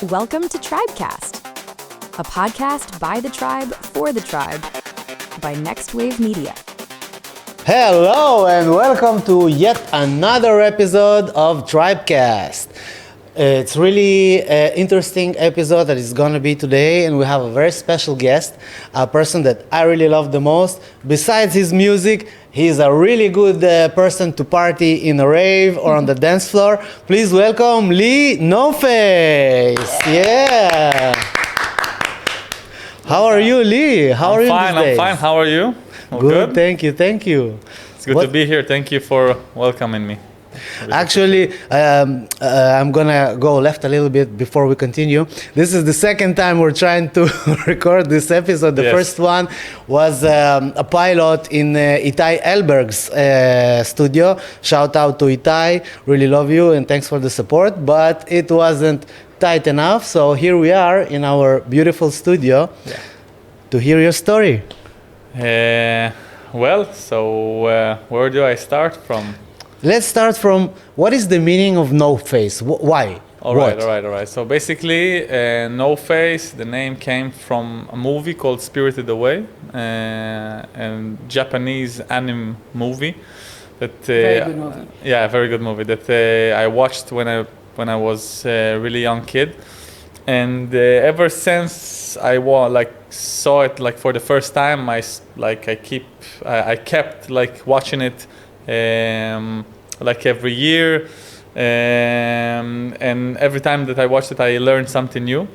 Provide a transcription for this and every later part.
Welcome to Tribecast, a podcast by the tribe for the tribe by Next Wave Media. Hello and welcome to yet another episode of Tribecast. It's really an interesting episode that is going to be today, and we have a very special guest, a person that I really love the most. Besides his music, he's a really good person to party in a rave or on the dance floor. Please welcome Lee NoFace. Yeah. How are you, Lee? How are you these days? I'm fine. How are you? All Good. Thank you. It's good to be here. Thank you for welcoming me. Actually, I'm gonna go left a little bit before we continue. This is the second time we're trying to record this episode. The first one was a pilot in Itai Elberg's studio. Shout out to Itai. Really love you and thanks for the support. But it wasn't tight enough, so here we are in our beautiful studio to hear your story. Where do I start from? Let's start from what is the meaning of NoFace? Why? All right. So basically, NoFace, the name came from a movie called Spirited Away, a Japanese anime movie. Very good movie. Yeah, very good movie that I watched when I was a really young kid, and ever since I saw it for the first time, I kept watching it. Every year, and every time that I watched it, I learned something new.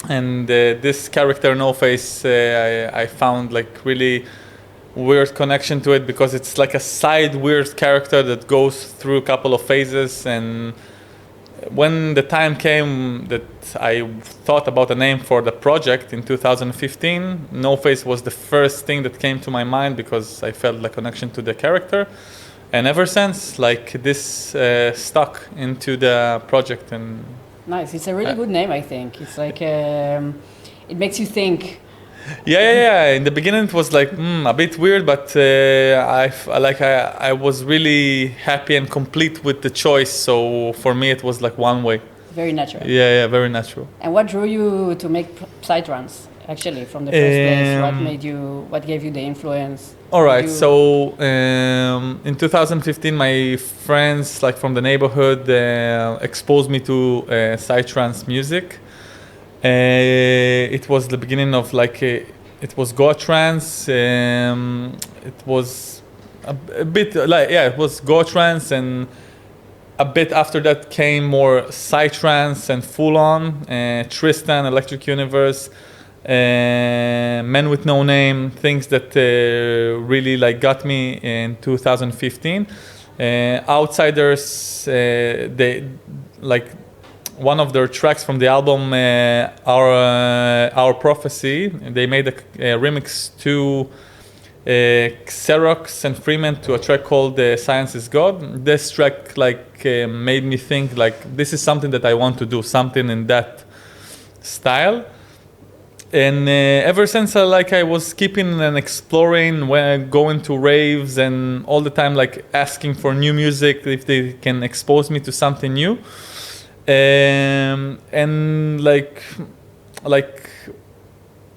And this character NoFace, I found really weird connection to it because it's like a side weird character that goes through a couple of phases. And when the time came that I thought about a name for the project in 2015, NoFace was the first thing that came to my mind because I felt a connection to the character. And ever since, this stuck into the project. And nice. It's a really good name, I think. It's it makes you think. Yeah. In the beginning, it was a bit weird, but I was really happy and complete with the choice. So for me, it was one way. Very natural. Yeah, very natural. And what drew you to make psytrance? Actually, from the first place, what gave you the influence? All right, so in 2015, my friends from the neighborhood exposed me to psytrance music. It was the beginning of it was Go trance. It was a bit it was Go trance, and a bit after that came more psytrance and full on Tristan, Electric Universe. Men with No Name, things that really got me in 2015. Outsiders, they one of their tracks from the album Our Prophecy. They made a remix to Xerox and Freeman to a track called Science is God. This track made me think this is something that I want to do, something in that style. And ever since I was keeping and exploring, going to raves and all the time asking for new music if they can expose me to something new. And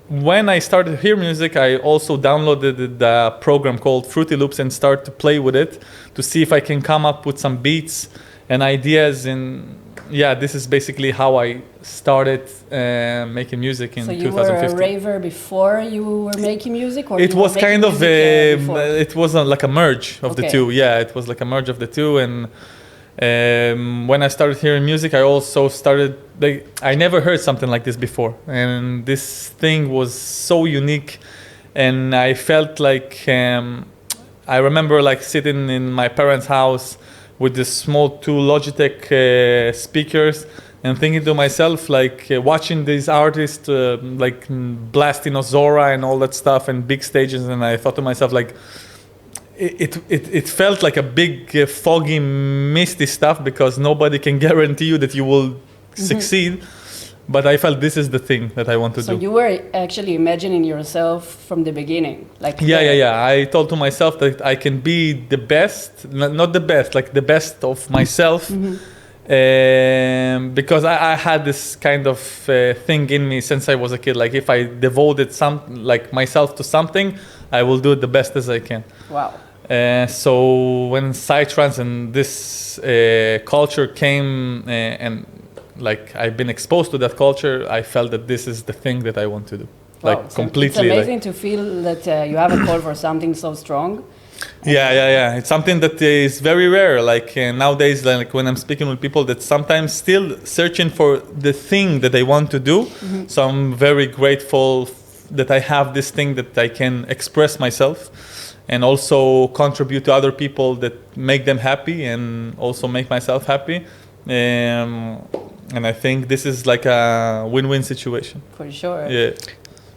when I started to hear music, I also downloaded the program called Fruity Loops and started to play with it to see if I can come up with some beats and ideas. And this is basically how I started making music in 2015. So you were a raver before you were making music? Or it was kind of it was a merge of the two. Yeah, it was a merge of the two. And when I started hearing music, I also started, I never heard something like this before. And this thing was so unique. And I felt I remember sitting in my parents' house with the small two Logitech speakers and thinking to myself, watching these artists blasting Ozora and all that stuff and big stages. And I thought to myself, it felt like a big foggy, misty stuff because nobody can guarantee you that you will succeed. But I felt this is the thing that I want to do. So you were actually imagining yourself from the beginning? Yeah. I told to myself that I can be the best, not the best, the best of myself. Because I had this kind of thing in me since I was a kid. Like if I devoted myself to something, I will do it the best as I can. Wow. So when psytrance and this culture came, and like I've been exposed to that culture, I felt that this is the thing that I want to do. Wow. Like completely. It's amazing to feel that you have a call for something so strong. Yeah. It's something that is very rare. Like nowadays, like when I'm speaking with people that sometimes still searching for the thing that they want to do. Mm-hmm. So I'm very grateful that I have this thing that I can express myself and also contribute to other people that make them happy and also make myself happy. And I think this is like a win-win situation. For sure. Yeah.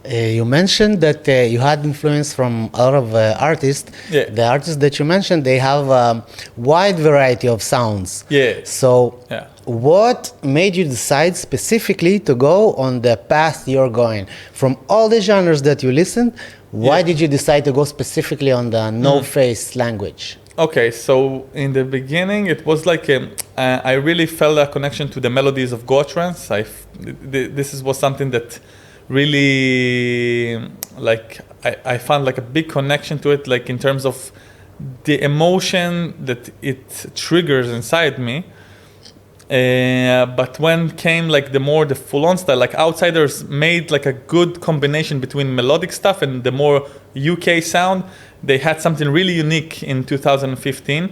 You mentioned that you had influence from a lot of artists. Yeah. The artists that you mentioned, they have a wide variety of sounds. Yeah. So Yeah. what made you decide specifically to go on the path you're going? From all the genres that you listened, why did you decide to go specifically on the NoFace language? Okay, so in the beginning, it was like I really felt a connection to the melodies of Goa trance. This was something that really, like, I found like a big connection to it, like in terms of the emotion that it triggers inside me. But when came like the full-on style, like Outsiders made like a good combination between melodic stuff and the more UK sound. They had something really unique in 2015.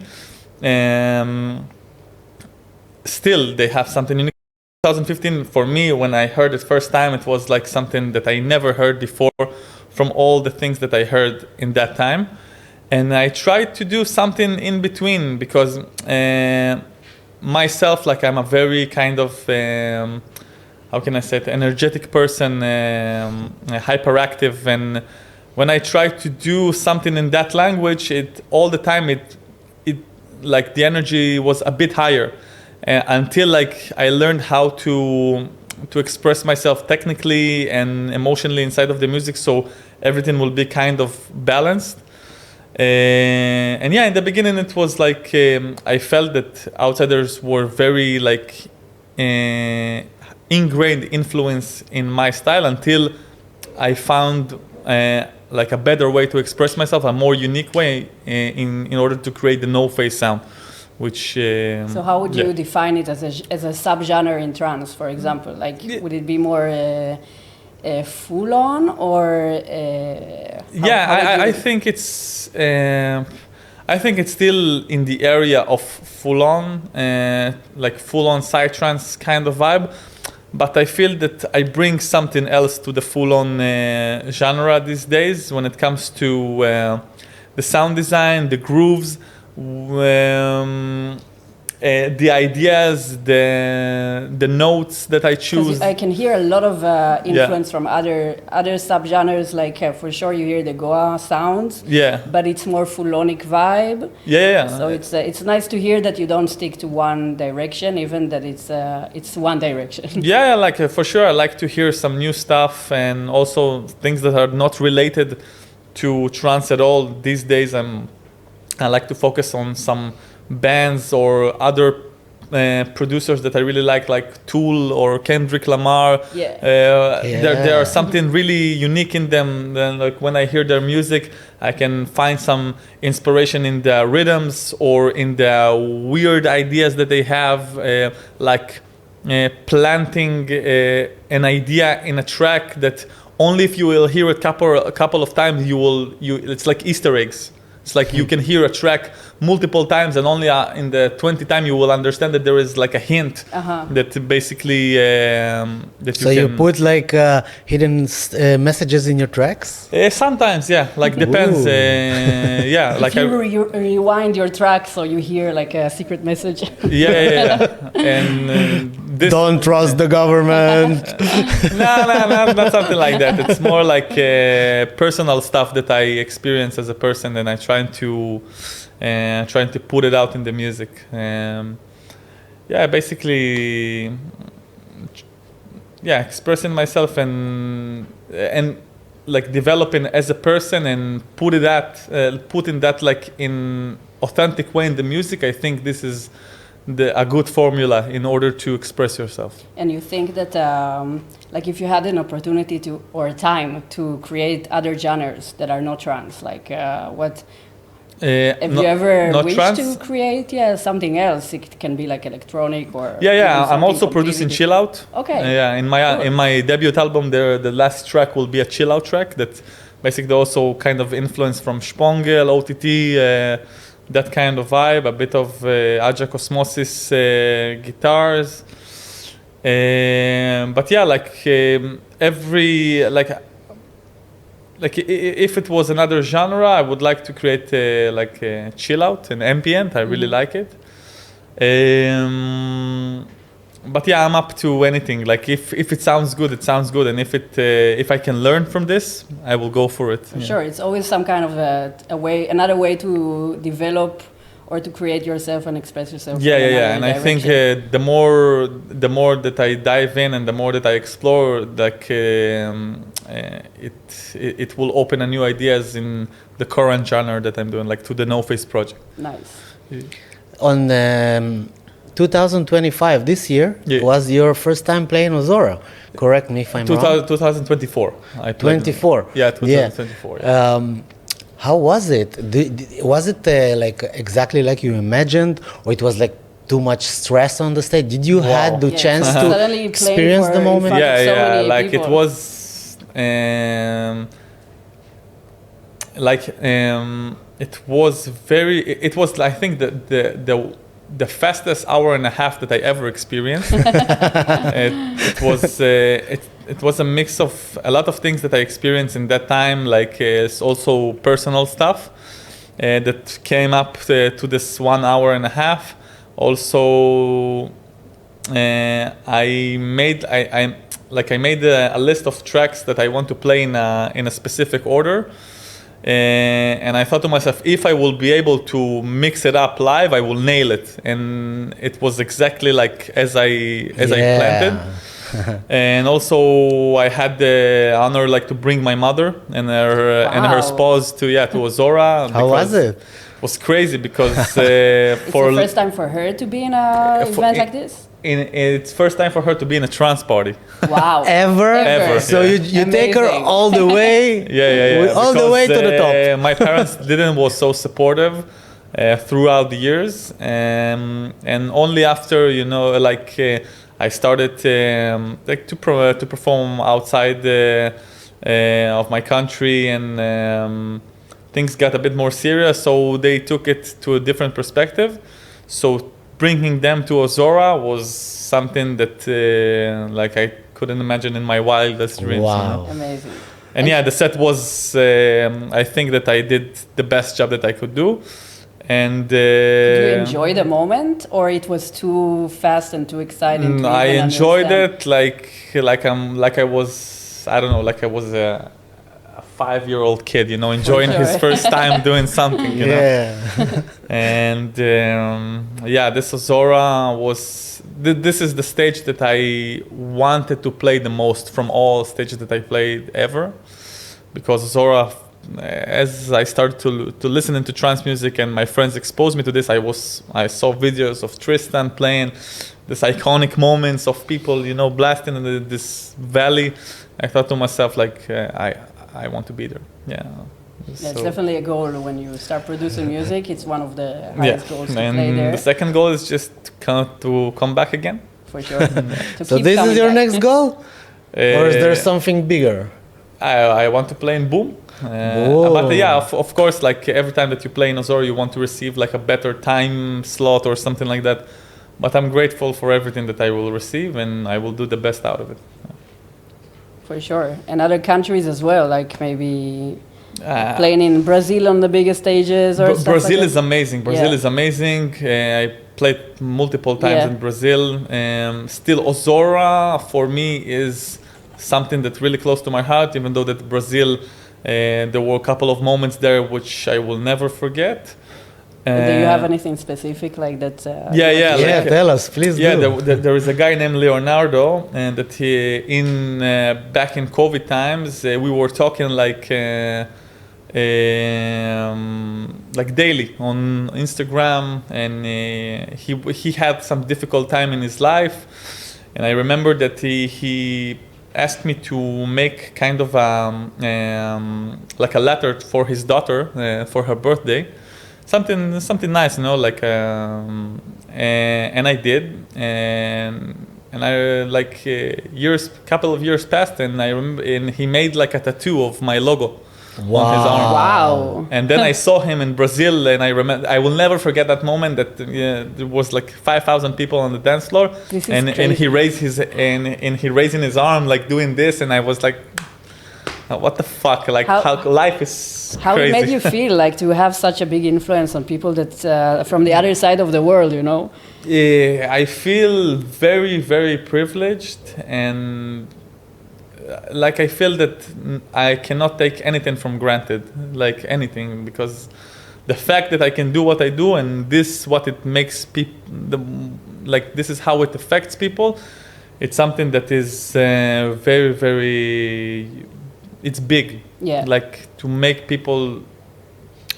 Still, they have something unique. 2015, for me, when I heard it first time, it was like something that I never heard before from all the things that I heard in that time. And I tried to do something in between because myself, like I'm a very kind of, how can I say it, energetic person, hyperactive, and when I try to do something in that language, all the time like the energy was a bit higher until like I learned how to express myself technically and emotionally inside of the music, so everything will be kind of balanced. And yeah, in the beginning it was like I felt that Outsiders were very like ingrained influence in my style until I found like a better way to express myself, a more unique way in order to create the NoFace sound, which. So how would you define it as a subgenre in trance, for example? Like, would it be more full on or? I think it's. I think it's still in the area of full on, like full on psytrance kind of vibe. But I feel that I bring something else to the full-on genre these days when it comes to the sound design, the grooves, the ideas, the notes that I choose. I can hear a lot of influence from other subgenres. Like for sure, you hear the Goa sounds. Yeah. But it's more full-onic vibe. Yeah. So it's nice to hear that you don't stick to one direction, even that it's one direction. Yeah, like for sure, I like to hear some new stuff and also things that are not related to trance at all. These days, I like to focus on some bands or other producers that I really like Tool or Kendrick Lamar. There are something really unique in them. Then, like when I hear their music, I can find some inspiration in the rhythms or in the weird ideas that they have, like planting an idea in a track that only if you will hear it a couple of times it's like Easter eggs. It's like you can hear a track multiple times and only in the 20th time you will understand that there is like a hint that basically that you So you put like hidden messages in your tracks? Sometimes, yeah, like depends. Like you rewind your track so you hear like a secret message. Yeah. And don't trust the government. No, not something like that. It's more like personal stuff that I experience as a person, and I trying to put it out in the music. Basically, expressing myself and like developing as a person and putting that like in authentic way in the music. I think this is a good formula in order to express yourself. And you think that, like, if you had an opportunity to or time to create other genres that are not trance, like what have you ever wished trance? to create? Something else. It can be like electronic or I'm also producing chill out. Okay. In my debut album, the last track will be a chill out track that basically also kind of influence from Spongel, OTT. That kind of vibe, a bit of Aja Cosmosis guitars, but yeah, if it was another genre, I would like to create a chill out, an ambient. I really like it. But yeah, I'm up to anything. Like if it sounds good, it sounds good, and if I can learn from this, I will go for it. Sure, it's always some kind of another way to develop or to create yourself and express yourself. And I think the more that I dive in and the more that I explore, it will open a new ideas in the current genre that I'm doing, like to the NoFace project. Nice. On 2025, this year, was your first time playing Ozora. Correct me if I'm wrong. 2024. I played 24. 2024. Yeah. How was it? Was it like exactly like you imagined, or it was like too much stress on the stage? Did you had the chance to experience the moment? Like people. It was, it was very. It was I think the fastest hour and a half that I ever experienced. It was a mix of a lot of things that I experienced in that time, like it's also personal stuff that came up to this 1 hour and a half. Also, I made a list of tracks that I want to play in a specific order. And I thought to myself, if I will be able to mix it up live, I will nail it. And it was exactly like as I planned it. And also I had the honor to bring my mother and her spouse to Ozora. How was it? It was crazy because it's the first time for her to be in an event like this? It's first time for her to be in a trance party. Wow. Ever. So you take her all the way. All the way to the top. My parents was so supportive throughout the years, and only after I started to perform outside of my country, and things got a bit more serious. So they took it to a different perspective. So bringing them to Ozora was something that I couldn't imagine in my wildest dreams. Wow. Amazing. And the set was, I think that I did the best job that I could do. And did you enjoy the moment, or it was too fast and too exciting? I enjoyed it I was a 5-year-old kid, enjoying his first time doing something, you know. And this Ozora was. This is the stage that I wanted to play the most from all stages that I played ever, because Ozora, as I started to listen into trance music and my friends exposed me to this, I saw videos of Tristan playing this iconic moments of people, blasting in this valley. I thought to myself, I want to be there. It's definitely a goal when you start producing music. It's one of the highest goals to play there. The second goal is just to come back again. For sure. So this is your next goal? Or is there something bigger? I want to play in Boom. But of course, every time that you play in Ozora, you want to receive a better time slot or something like that. But I'm grateful for everything that I will receive, and I will do the best out of it. For sure. And other countries as well, maybe playing in Brazil on the biggest stages or stuff Brazil like is amazing. Brazil is amazing. I played multiple times in Brazil. Still, Ozora for me is something that's really close to my heart, even though that Brazil, there were a couple of moments there which I will never forget. Do you have anything specific like that? Tell us, please. There is a guy named Leonardo, and that back in COVID times, we were talking like daily on Instagram, and he had some difficult time in his life, and I remember that he asked me to make kind of like a letter for his daughter for her birthday, something nice, you know, like and I did, and I like couple of years passed, and I remember, and he made like a tattoo of my logo on his arm. Wow. And then I saw him in Brazil, and I will never forget that moment that there was like 5,000 people on the dance floor, and he raised raising his arm like doing this, and I was like, what the fuck, like how life is how crazy. it made you feel like to have such a big influence on people that from the other side of the world, you know? I feel very, very privileged, and like I feel that I cannot take anything from granted, like anything, because the fact that I can do what I do, and this what it makes people, like this is how it affects people. It's something that is very, very, it's big. Yeah. Like to make people.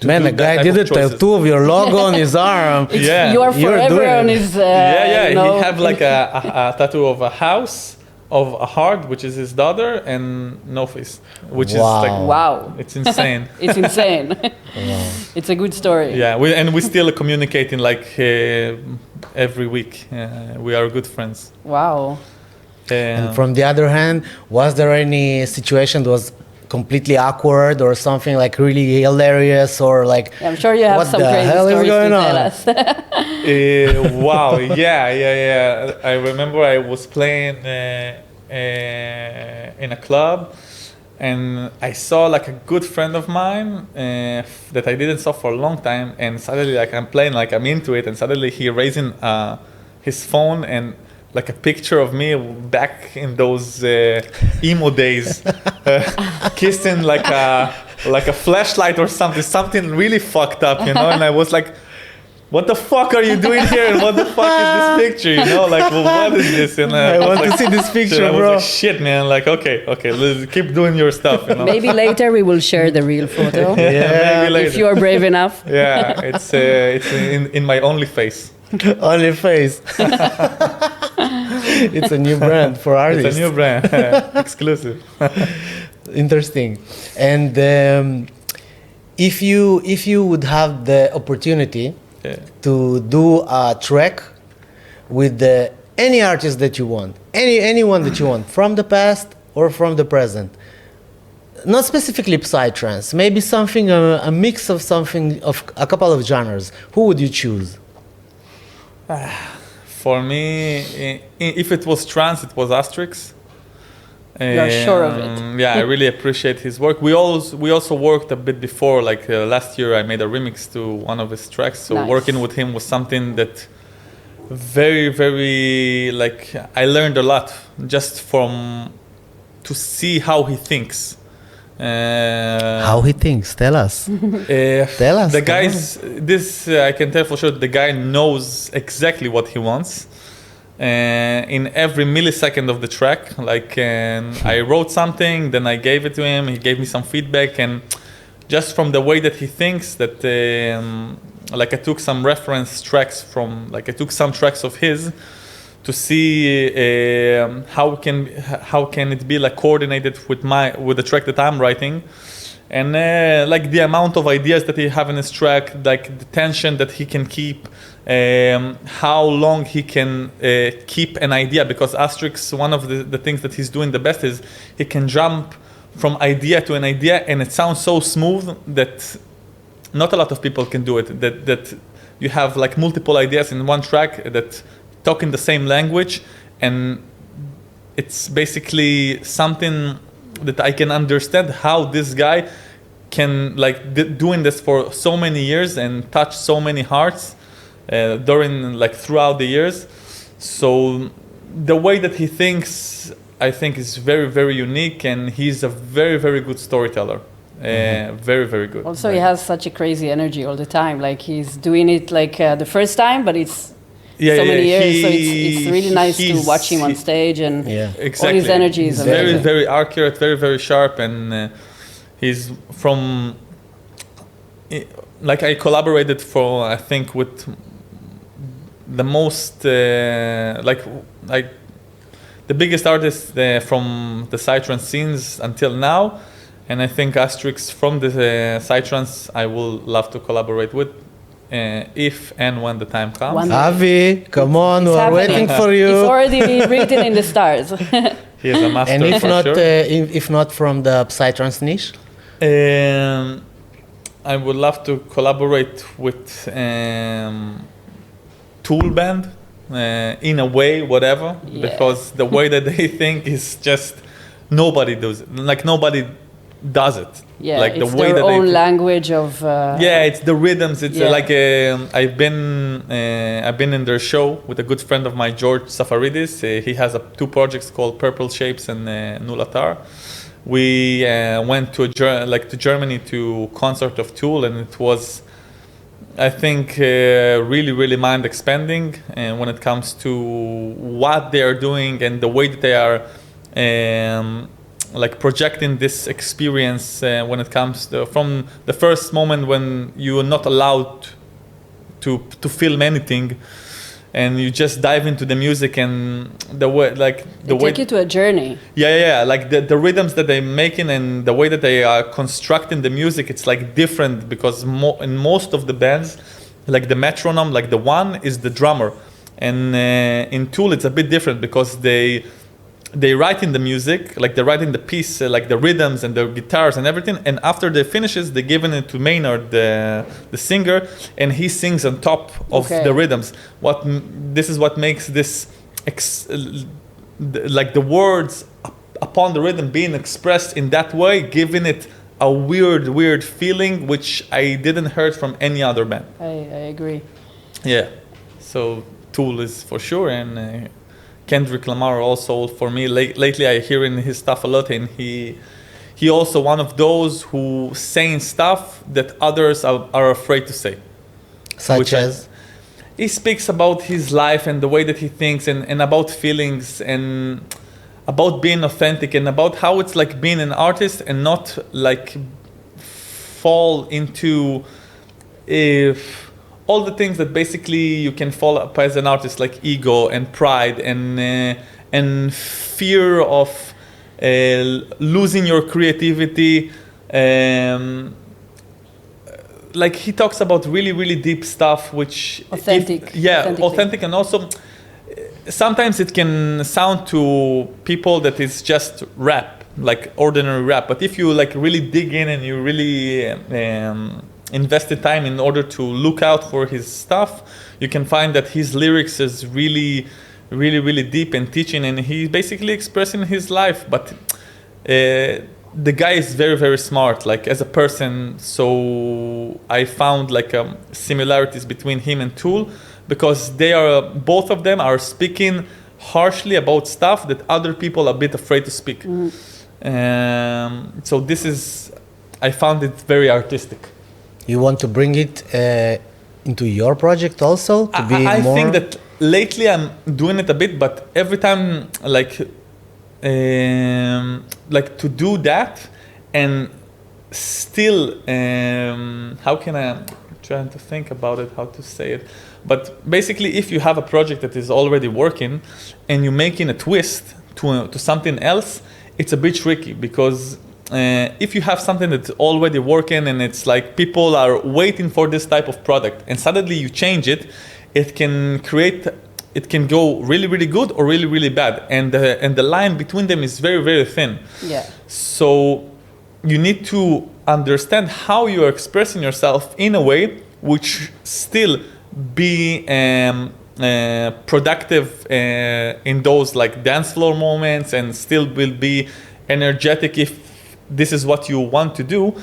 Man, the guy did a tattoo of your logo on his arm. Yeah. You are forever on his. Yeah. You know? He have like a tattoo of a house, of a heart, which is his daughter, and NoFace, which is like wow. It's insane. It's insane. It's a good story. Yeah, we still communicating like every week. We are good friends. Wow. And from the other hand, was there any situation that was completely awkward or something like really hilarious, or like I'm sure you have what some the crazy hell is stories going to on? tell us. Wow, yeah. I remember I was playing in a club, and I saw like a good friend of mine that I didn't saw for a long time, and suddenly like I'm playing, like I'm into it, and suddenly he raising his phone and like a picture of me back in those emo days, kissing like a flashlight or something really fucked up, you know. And I was like, what the fuck are you doing here? And what the fuck is this picture? You know, like, well, what is this? And I want to see this picture, I was bro. like, shit, man. Like, okay, let's keep doing your stuff. You know? Maybe later we will share the real photo. Maybe later. If you are brave enough. Yeah, it's in my OnlyFace. OnlyFace. It's a new brand for artists. It's a new brand, exclusive. Interesting. And if you would have the opportunity to do a track with any artist that you want, anyone that you want, from the past or from the present, not specifically psytrance, maybe something a mix of something of a couple of genres, who would you choose? For me, if it was trance, it was Asterix. You're sure of it. Yeah, I really appreciate his work. We also worked a bit before, like last year I made a remix to one of his tracks. So nice. Working with him was something that very, very, like, I learned a lot just to see how he thinks. How he thinks? Tell us. Tell us. The guy's this I can tell for sure. The guy knows exactly what he wants. In every millisecond of the track, like I wrote something, then I gave it to him. He gave me some feedback, and just from the way that he thinks, that like I took some reference tracks I took some tracks of his to see how can it be like coordinated with the track that I'm writing, and like the amount of ideas that he have in his track, like the tension that he can keep, how long he can keep an idea, because Asterix, one of the things that he's doing the best is he can jump from idea to an idea, and it sounds so smooth that not a lot of people can do it. That you have like multiple ideas in one track that talk in the same language, and it's basically something that I can understand how this guy can like doing this for so many years and touch so many hearts throughout the years. So the way that he thinks, I think, is very, very unique, and he's a very, very good storyteller. Very, very good. Also, he has such a crazy energy all the time. Like he's doing it like the first time, but it's so many years. So it's really nice to watch him on stage, and exactly. all his energy is very, very accurate, very, very sharp, and he's from like I collaborated for, I think, with the most like the biggest artists from the psytrance scenes until now, and I think Asterix from the psytrance I will love to collaborate with if and when the time comes. One day. Avi, come on, It's we're happening. waiting for It's you. already written in the stars. He is a master And if for not, sure. if not from the psytrance niche, I would love to collaborate with Tool Band in a way, whatever, Yeah. because the way that they think is just nobody does it. Like nobody does it. Yeah, like it's the way their that own they language of. yeah, it's the rhythms. It's Yeah. like I've been in their show with a good friend of mine, George Safaridis. He has two projects called Purple Shapes and Nulatar. We went to to Germany to concert of Tool, and it was, I think, really mind expanding. And when it comes to what they are doing and the way that they are like projecting this experience when it comes from the first moment when you are not allowed to film anything, and you just dive into the music and the way They take you to a journey. yeah, like the rhythms that they're making and the way that they are constructing the music, it's like different because in most of the bands, like the metronome, like the one is the drummer, and in Tool it's a bit different because they write in the music, like they write in the piece, like the rhythms and the guitars and everything, and after they finishes, they giving it to Maynard, the singer, and he sings on top of the rhythms. This is what makes this like the words upon the rhythm being expressed in that way, giving it a weird feeling which I didn't heard from any other band. I agree. Yeah, so Tool is for sure, and Kendrick Lamar also for me. Lately I hearing his stuff a lot, and he also one of those who saying stuff that others are afraid to say. such as He speaks about his life and the way that he thinks, and about feelings and about being authentic, and about how it's like being an artist and not like fall into all the things that basically you can fall up as an artist, like ego and pride and fear of losing your creativity. Like he talks about really deep stuff, which Authentic. authentic, and also sometimes it can sound to people that it's just rap, like ordinary rap. But if you like really dig in and you really invested time in order to look out for his stuff, you can find that his lyrics is really deep and teaching, and he's basically expressing his life. But the guy is very smart, like as a person. So I found like similarities between him and Tool, because they are both of them are speaking harshly about stuff that other people are a bit afraid to speak. So this is, I found it very artistic. you want to bring it into your project also to be I more. think that lately I'm doing it a bit, but every time like to do that and still how can I'm trying to think about it, how to say it, but basically if you have a project that is already working and you're making a twist to something else, it's a bit tricky, because if you have something that's already working and it's like people are waiting for this type of product and suddenly you change it, it can go really good or really bad, and the line between them is very thin. Yeah. So you need to understand how you are expressing yourself in a way which still be productive in those like dance floor moments, and still will be energetic if this is what you want to do,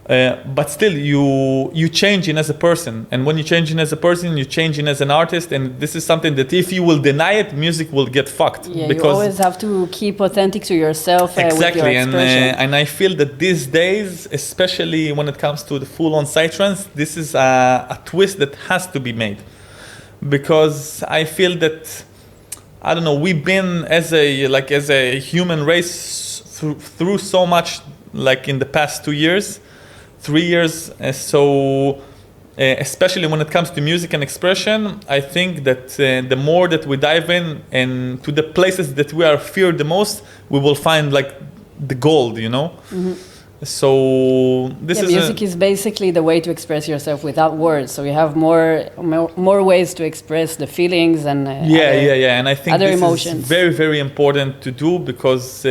but still you changing as a person, and when you changing as a person, you changing as an artist, and this is something that if you will deny it, music will get fucked. Yeah, because you always have to keep authentic to yourself with your exactly, expression. and I feel that these days, especially when it comes to the full-on psytrance, this is a twist that has to be made, because I feel that, I don't know, we've been as a human race through so much, like in the past 2 years, 3 years, so especially when it comes to music and expression, I think that the more that we dive in and to the places that we are feared the most, we will find like the gold, you know? So this is music is basically the way to express yourself without words. So you have more ways to express the feelings and and I think other this emotions. is very, very important to do because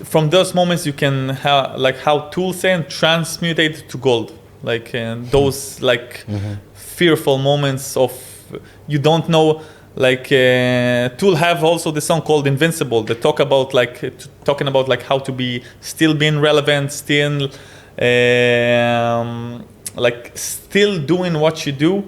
from those moments you can like how tools say, transmute it to gold. Like those like fearful moments of you don't know. Like Tool have also the song called Invincible that talking about like how to be still being relevant, still like still doing what you do,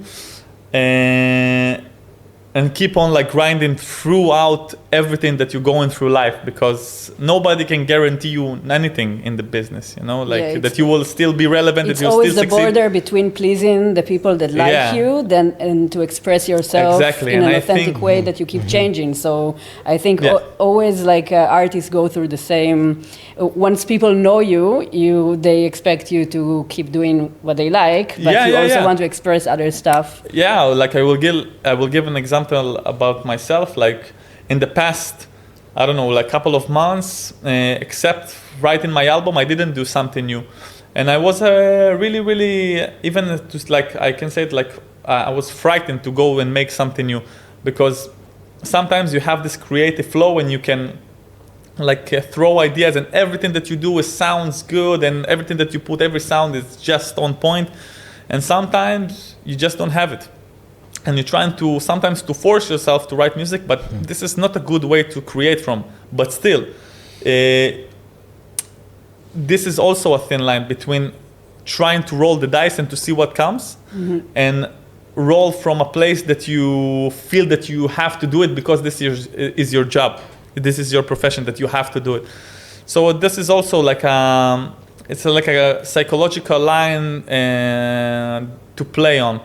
and keep on like grinding throughout everything that you're going through life, because nobody can guarantee you anything in the business, you know, like that you will still be relevant, that you'll still succeed. It's always the border between pleasing the people that like you and to express yourself in an authentic way that you keep changing. So I think always like artists go through the same, once people know you they expect you to keep doing what they like, but you also want to express other stuff. Yeah, like I will give an example about myself. Like in the past, I don't know, like couple of months, except writing my album, I didn't do something new, and I was really even just like I can say it like I was frightened to go and make something new, because sometimes you have this creative flow and you can like throw ideas and everything that you do sounds good and everything that you put, every sound is just on point, and sometimes you just don't have it. And you're trying to sometimes to force yourself to write music, but this is not a good way to create from. But still, this is also a thin line between trying to roll the dice and to see what comes, and roll from a place that you feel that you have to do it because this is your job, this is your profession, that you have to do it. So this is also like it's like a psychological line to play on.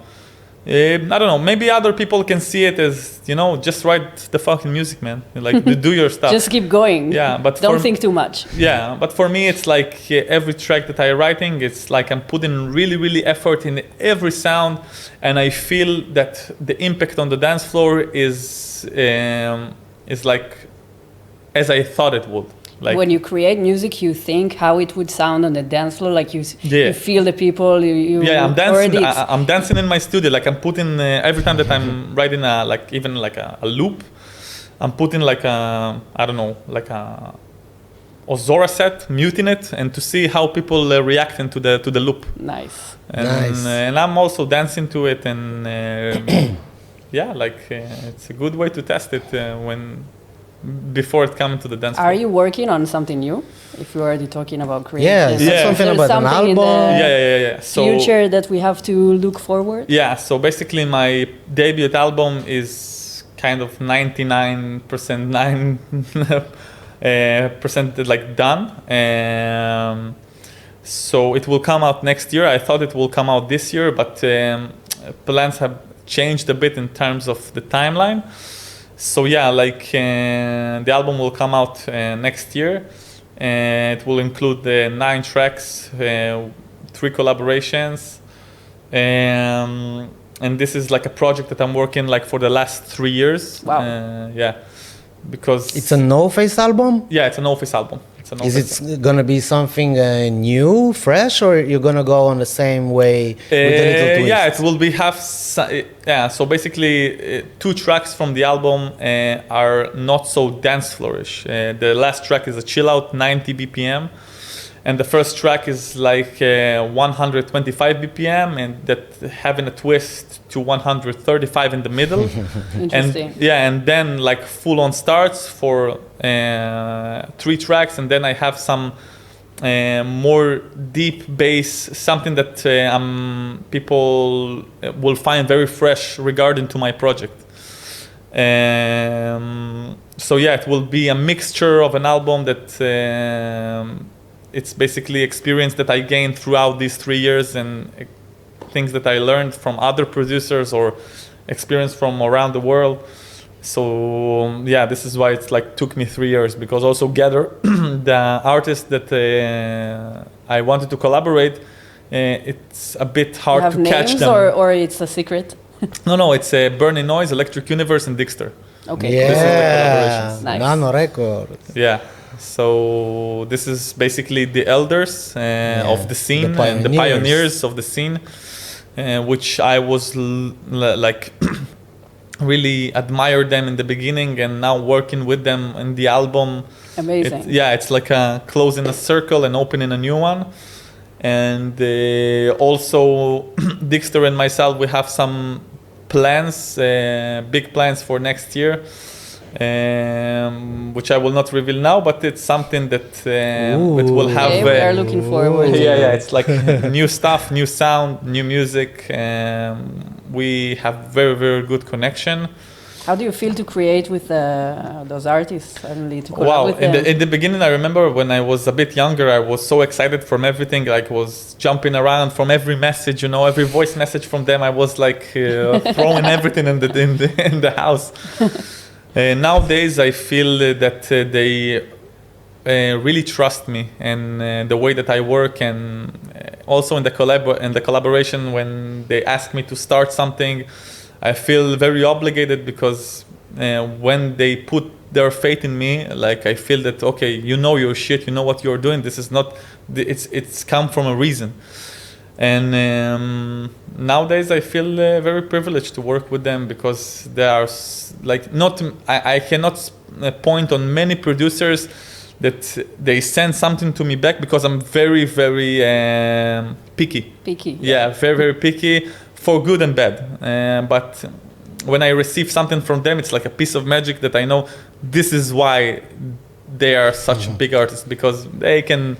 I don't know, maybe other people can see it as, you know, just write the fucking music, man. Like, do your stuff. Just keep going. Yeah, but don't think too much. Yeah, but for me, it's like every track that I'm writing, it's like I'm putting really effort in every sound, and I feel that the impact on the dance floor is like as I thought it would. Like when you create music, you think how it would sound on the dance floor, like you feel the people. I'm dancing. I'm dancing in my studio. Like I'm putting every time that I'm writing a loop, I'm putting like a Ozora set, muting it, and to see how people react to the loop. Nice. And I'm also dancing to it, and it's a good way to test it before it comes to the dance floor. Are you working on something new? If you're already talking about creating, something about an album. So, future that we have to look forward. Yeah. So basically, my debut album is kind of 99% like done. So it will come out next year. I thought it will come out this year, but plans have changed a bit in terms of the timeline. So the album will come out next year, and it will include 9 tracks, 3 collaborations, and this is like a project that I'm working like for the last 3 years. Wow. Because it's a NoFace album? Yeah, it's a NoFace album. Is it gonna be something new, fresh, or you're gonna go on the same way with the little twist? Yeah, it will be so basically 2 tracks from the album are not so dance flourish. The last track is a chill out 90 BPM, and the first track is like 125 BPM, and that having a twist to 135 in the middle. Interesting. And then like full on starts for 3 tracks, and then I have some more deep bass, something that people will find very fresh regarding to my project. It will be a mixture of an album that it's basically experience that I gained throughout these 3 years, and things that I learned from other producers or experience from around the world. So this is why it's like took me 3 years, because also gather the artists that I wanted to collaborate it's a bit hard to catch names them. Or it's a secret? No, it's Burning Noise, Electric Universe, and Dixter. Okay. Yeah, this is the collaborations. Nice. Nano Records. Yeah. So this is basically the elders of the scene and the pioneers of the scene, which I was like really admired them in the beginning, and now working with them in the album. Amazing. It's like a closing a circle and opening a new one. And also Dixter and myself, we have some plans, big plans for next year, which I will not reveal now, but it's something that it will have. Okay, we are looking forward. Yeah, it's like new stuff, new sound, new music. We have very, very good connection. How do you feel to create with those artists suddenly to collab with them? In the beginning, I remember when I was a bit younger, I was so excited from everything. Like, was jumping around from every message, every voice message from them. I was like throwing everything in the house. Nowadays, I feel that they really trust me and the way that I work, and also in the collaboration when they ask me to start something. I feel very obligated because when they put their faith in me, like I feel that, okay, your shit, what you're doing. This is not, it's come from a reason. And nowadays I feel very privileged to work with them because they are like I cannot point on many producers that they send something to me back because I'm very, very picky. Picky. Yeah, very, very picky. For good and bad, but when I receive something from them, it's like a piece of magic that I know this is why they are such big artists, because they can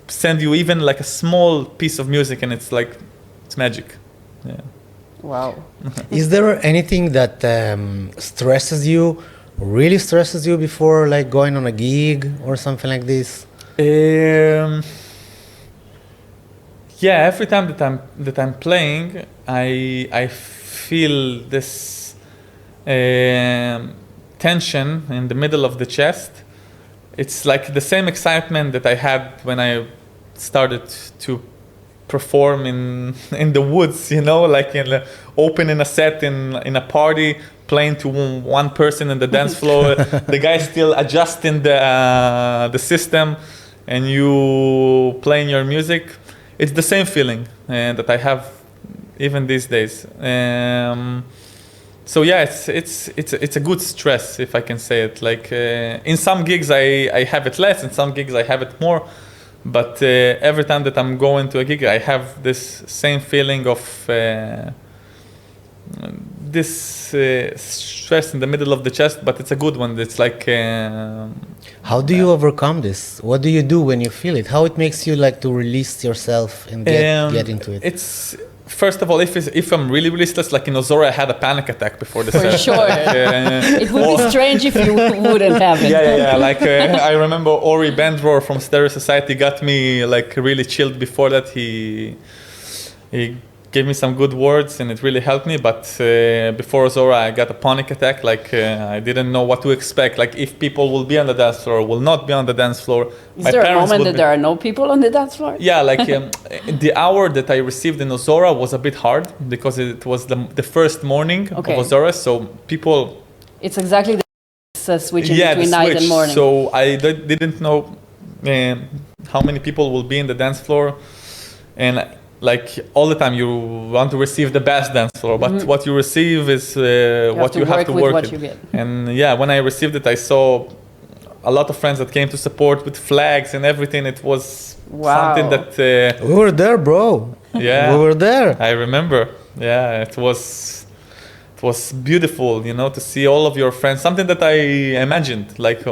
send you even like a small piece of music and it's like, it's magic. Yeah. Wow. Is there anything that really stresses you before like going on a gig or something like this? Yeah, every time that I'm playing, I feel this tension in the middle of the chest. It's like the same excitement that I had when I started to perform in the woods, like opening a set in a party, playing to one person in the dance floor, the guy still adjusting the system, and you playing your music. It's the same feeling that I have even these days. So yeah, it's a good stress, if I can say it. Like in some gigs I have it less, in some gigs I have it more. But every time that I'm going to a gig, I have this same feeling of this stress in the middle of the chest, but it's a good one. It's like... How do you overcome this? What do you do when you feel it? How it makes you like to release yourself and get into it? It's... First of all, if I'm really restless, like in Ozora, I had a panic attack before the set. For sure. It would be strange if you wouldn't have it. Yeah. Like I remember Ori Bendror from Stereo Society got me like really chilled before that. He gave me some good words and it really helped me. But before Ozora, I got a panic attack. Like I didn't know what to expect. Like if people will be on the dance floor, will not be on the dance floor. Is there a moment that there are no people on the dance floor? Yeah, like the hour that I received in Ozora was a bit hard because it was the first morning of Ozora. So people... It's exactly the switching between night and morning. So I didn't know how many people will be in the dance floor. And like all the time you want to receive the best dance floor, but what you receive is what you have to work with. What you get. And yeah, when I received it, I saw a lot of friends that came to support with flags and everything. It was something that... we were there, bro. Yeah. We were there. I remember. Yeah, it was beautiful, to see all of your friends. Something that I imagined, like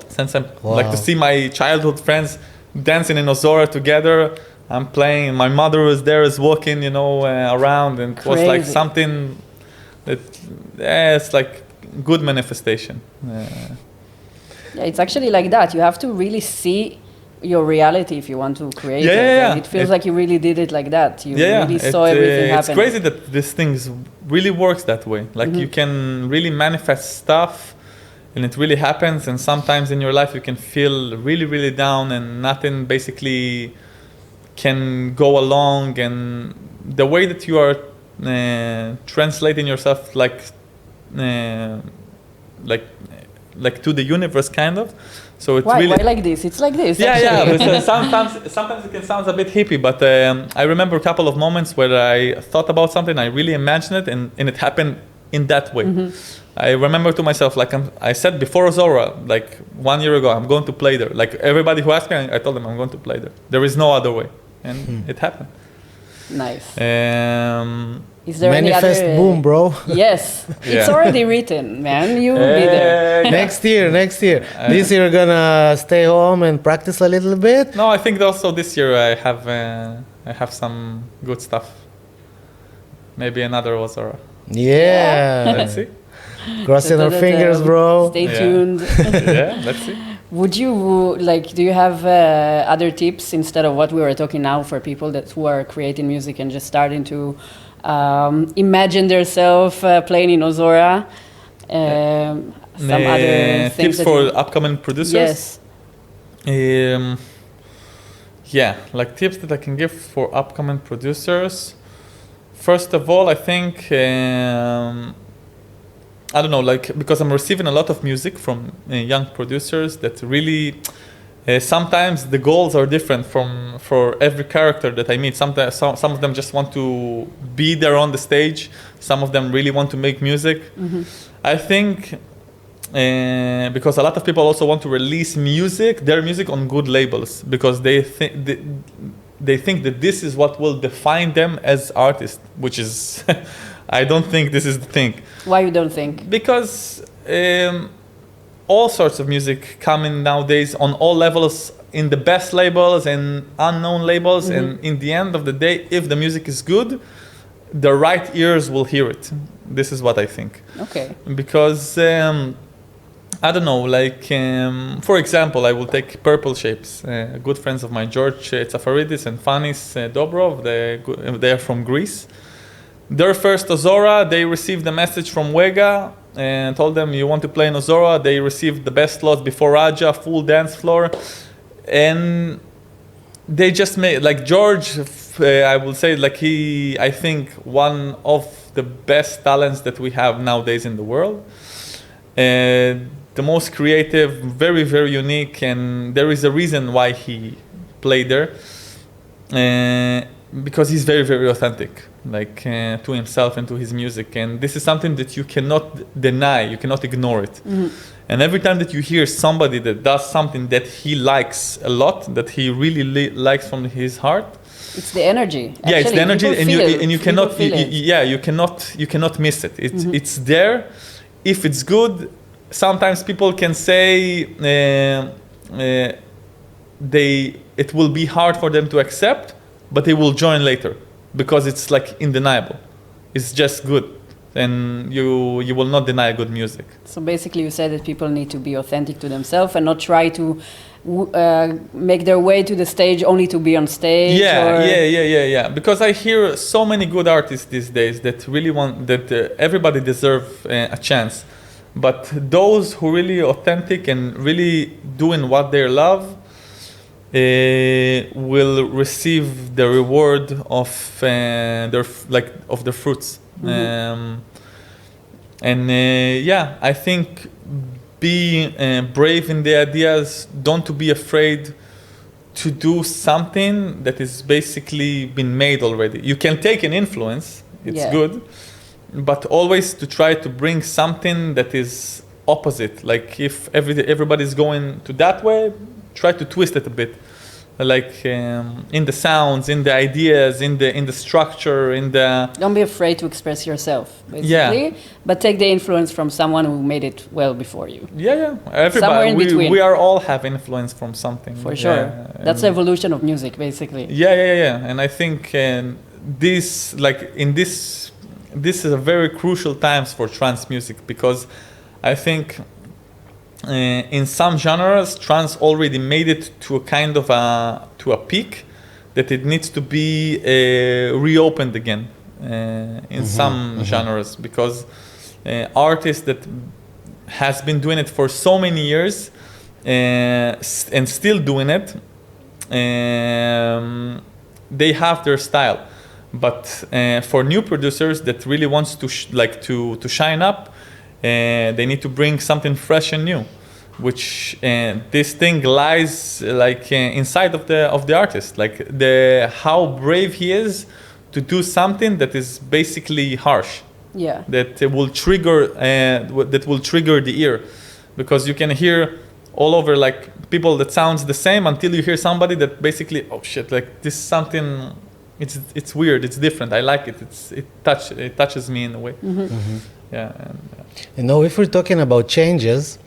since I'm like to see my childhood friends dancing in Ozora together. I'm playing. My mother was there, is walking, around, and it was like something that, it's like good manifestation. Yeah, it's actually like that. You have to really see your reality if you want to create it. Yeah. It feels like you really did it like that. You really saw everything happen. It's crazy that this thing really works that way. Like you can really manifest stuff, and it really happens. And sometimes in your life you can feel really, really down, and nothing basically can go along, and the way that you are translating yourself like to the universe, kind of. So it's why really like this? It's like this. Yeah. But sometimes it can sound a bit hippie, but I remember a couple of moments where I thought about something, I really imagined it, and it happened in that way. I remember to myself, like I said before Ozora, like 1 year ago, I'm going to play there. Like everybody who asked me, I told them I'm going to play there. There is no other way, and it happened. Nice. Is there Manifest any other, boom, bro. Yes, it's already written, man. You will be there. Next year. This year, gonna stay home and practice a little bit. No, I think also this year I have some good stuff. Maybe another Ozora. Yeah. Let's see. Crossing our fingers, bro. Stay tuned. Yeah, let's see. Would you do you have other tips instead of what we were talking now for people who are creating music and just starting to imagine themselves playing in Ozora? Some other things tips for upcoming producers? Yes. Yeah, like tips that I can give for upcoming producers. First of all, I think I don't know, like, because I'm receiving a lot of music from young producers that really sometimes the goals are different for every character that I meet. Sometimes some of them just want to be there on the stage. Some of them really want to make music. I think because a lot of people also want to release their music on good labels, because they think that this is what will define them as artists, which is I don't think this is the thing. Why you don't think? Because all sorts of music coming nowadays on all levels, in the best labels and unknown labels, and in the end of the day, if the music is good, the right ears will hear it. This is what I think. Okay. Because I don't know, like for example, I will take Purple Shapes, good friends of mine, George Tsafaridis and Fanis Dobrov. They are from Greece. Their first Ozora, they received a message from Wega and told them, you want to play in Ozora? They received the best slots before Raja, full dance floor. And they just made, like George, I will say, like I think one of the best talents that we have nowadays in the world. The most creative, very, very unique, and there is a reason why he played there. Because he's very, very authentic, like to himself and to his music, and this is something that you cannot deny, you cannot ignore it. And every time that you hear somebody that does something that he likes a lot, that he really likes from his heart, it's the energy. Actually, yeah, it's the energy, and you cannot, you cannot miss it. It's there. If it's good, sometimes people can say it will be hard for them to accept, but they will join later because it's like undeniable. It's just good, and you will not deny good music. So basically, you said that people need to be authentic to themselves and not try to make their way to the stage only to be on stage. Yeah. Because I hear so many good artists these days that really want that everybody deserves a chance, but those who really authentic and really doing what they love. Will receive the reward of the fruits, I think be brave in the ideas. Don't to be afraid to do something that is basically been made already. You can take an influence; it's good, but always to try to bring something that is opposite. Like if everybody's going to that way, try to twist it a bit, like in the sounds, in the ideas, in the structure, in the. Don't be afraid to express yourself, basically. But take the influence from someone who made it well before you. Yeah. Everybody. Somewhere in between. We are all have influence from something. For sure. That's the evolution of music, basically. Yeah. And I think this is a very crucial times for trance music, because I think. In some genres, trance already made it to a kind of a peak that it needs to be reopened again in some genres, because artists that has been doing it for so many years and still doing it they have their style. But for new producers that really wants to to shine up, they need to bring something fresh and new, which this thing lies inside of the artist, like how brave he is to do something that is basically harsh. Yeah. That will trigger the ear, because you can hear all over like people that sounds the same until you hear somebody that basically, oh shit, like this is something. It's weird. It's different. I like it. It touches me in a way. Mm-hmm. Mm-hmm. Yeah. If we're talking about changes,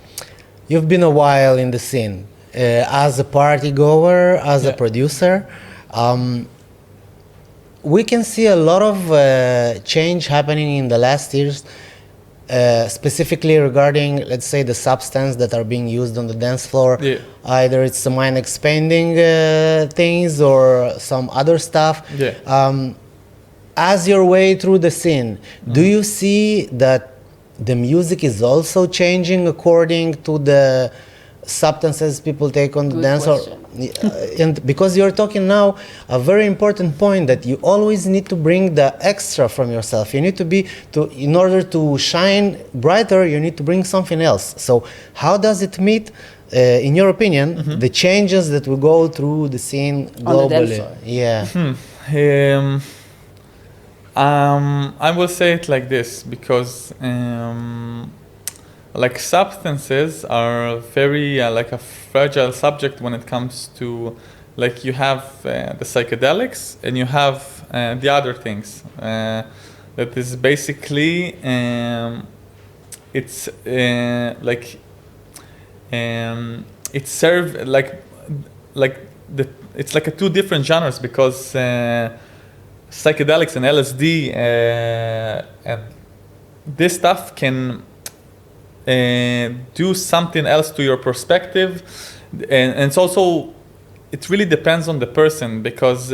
you've been a while in the scene as a party goer, as a producer. We can see a lot of change happening in the last years, specifically regarding, let's say, the substance that are being used on the dance floor. Yeah. Either it's the mind expanding things or some other stuff. Yeah. As your way through the scene, do you see that the music is also changing according to the substances people take on the dance floor? And because you're talking now a very important point, that you always need to bring the extra from yourself. You need to in order to shine brighter, you need to bring something else. So how does it meet, in your opinion, the changes that will go through the scene globally? Yeah. I will say it like this, because like substances are very like a fragile subject when it comes to, like, you have the psychedelics and you have the other things that is basically it's like it serves it's like a two different genres, because psychedelics and LSD and this stuff can do something else to your perspective, and it's also, it really depends on the person, because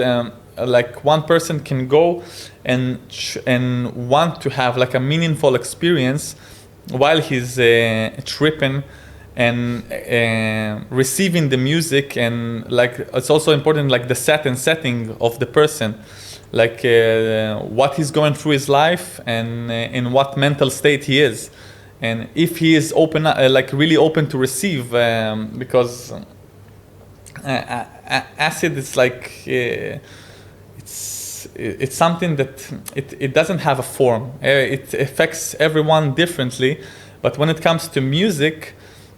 like one person can go and want to have like a meaningful experience while he's tripping and receiving the music, and like it's also important, like the setting of the person, like what he's going through his life and in what mental state he is. And if he is open, like really open to receive, because acid is like it's something that it doesn't have a form. It affects everyone differently. But when it comes to music,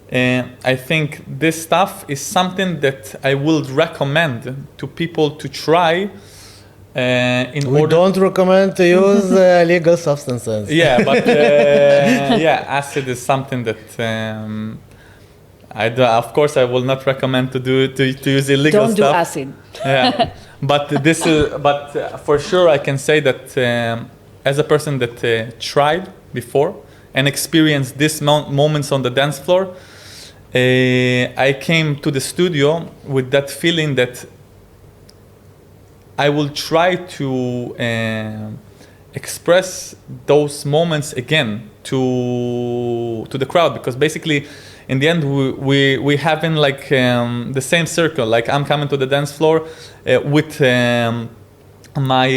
I think this stuff is something that I would recommend to people to try. We don't recommend to use legal substances. Yeah, but acid is something that of course I will not recommend to use illegal stuff. Don't do acid. Yeah, but for sure I can say that as a person that tried before and experienced these moments on the dance floor, I came to the studio with that feeling that I will try to express those moments again to the crowd, because basically in the end we having like the same circle. Like I'm coming to the dance floor with my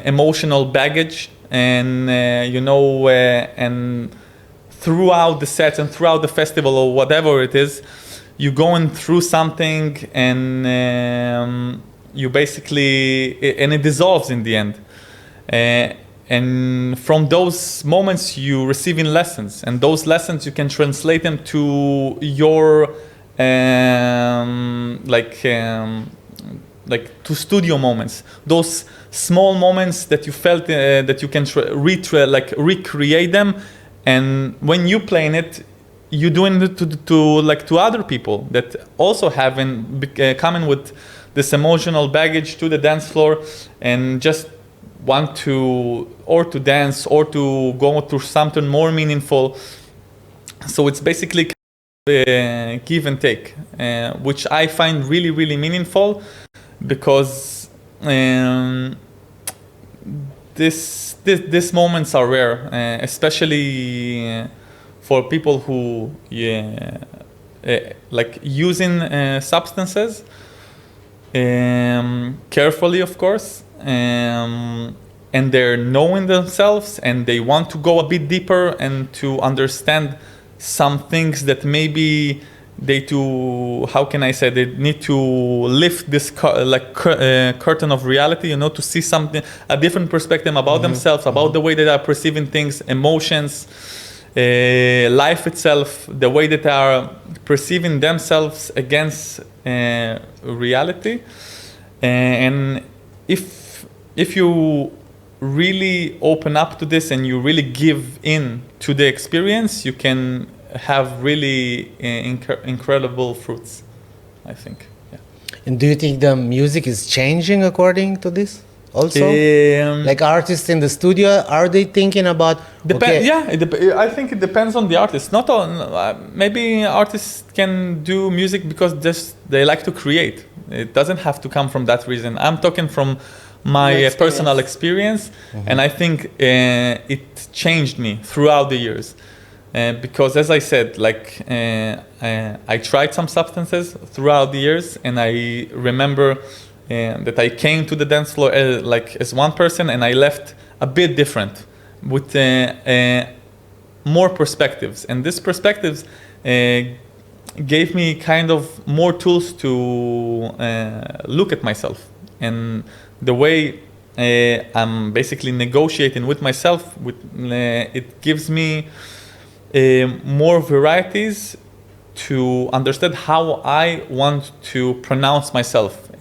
emotional baggage, and and throughout the sets and throughout the festival or whatever it is, you're going through something, and you basically, and it dissolves in the end. And from those moments, you receiving lessons, and those lessons you can translate them to your to studio moments. Those small moments that you felt that you can recreate them, and when you playing it, you doing it to other people that also coming with this emotional baggage to the dance floor, and just want to dance or to go through something more meaningful. So it's basically give and take, which I find really, really meaningful, because these moments are rare, especially for people who like using substances. carefully, of course, and they're knowing themselves, and they want to go a bit deeper and to understand some things that maybe they need to lift this curtain of reality, to see something, a different perspective about themselves, about the way that they are perceiving things, emotions, life itself, the way that they are perceiving themselves against reality. And if you really open up to this and you really give in to the experience, you can have really incredible fruits, I think. Yeah. And do you think the music is changing according to this also? Like artists in the studio, are they thinking about... Yeah, I think it depends on the artist. Not on... maybe artists can do music because they like to create. It doesn't have to come from that reason. I'm talking from my personal experience, and I think it changed me throughout the years. Because as I said, I tried some substances throughout the years, and I remember that I came to the dance floor as one person, and I left a bit different with more perspectives. And these perspectives gave me kind of more tools to look at myself. And the way I'm basically negotiating with myself, it gives me more varieties to understand how I want to pronounce myself